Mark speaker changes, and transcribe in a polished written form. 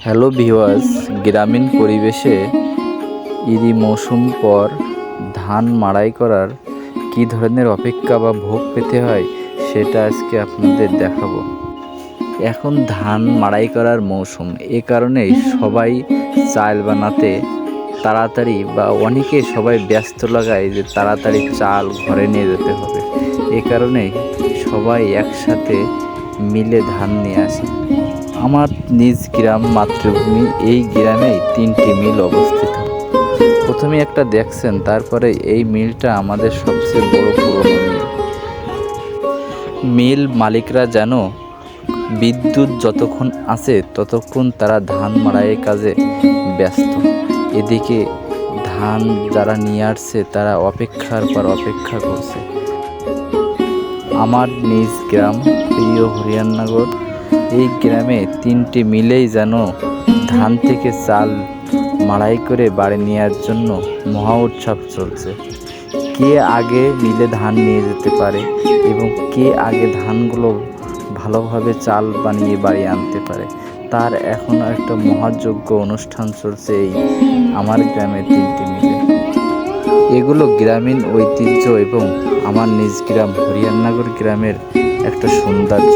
Speaker 1: Hello viewers, গ্রামীণ পরিবেশে ইরি মৌসুম পর ধান মাড়াই করার কী ধরনের অপেক্ষা বা ভোগ পেতে হয় সেটা আজকে আপনাদের দেখাবো। এখন ধান মাড়াই করার মৌসুম, এ কারণেই সবাই চাল বানাতে তাড়াতাড়ি বা অনেকে সবাই ব্যস্ত লাগায় যে তাড়াতাড়ি চাল ঘরে নিয়ে যেতে হবে। এ কারণেই সবাই একসাথে মিলে ধান নিয়ে আসে। আমার নিজ গ্রাম মাতৃভূমি, এই গ্রামেই 3টি মিল অবস্থিত। প্রথমে একটা দেখছেন, তারপরে এই মিলটা আমাদের সবচেয়ে বড় পুরনো মিল। মিল মালিকরা যেন বিদ্যুৎ যতক্ষণ আছে ততক্ষণ তারা ধান মাড়াইয়ের কাজে ব্যস্ত। এদিকে ধান যারা নিয়ে আসছে তারা অপেক্ষার পর অপেক্ষা করছে। আমার নিজ গ্রাম প্রিয় হরিয়াননগর, এই গ্রামে 3টি মিলেই যেন ধান থেকে চাল মাড়াই করে বাড়ি নেওয়ার জন্য মহা উৎসব চলছে। কে আগে মিলে ধান নিয়ে যেতে পারে এবং কে আগে ধানগুলো ভালোভাবে চাল বানিয়ে বাড়ি আনতে পারে, তার এখনও একটা মহাযজ্ঞ অনুষ্ঠান চলছে এই আমার গ্রামের 3টি মিলে। এগুলো গ্রামীণ ঐতিহ্য এবং আমার নিজ গ্রাম হরিয়াননগর গ্রামের একটা সৌন্দর্য।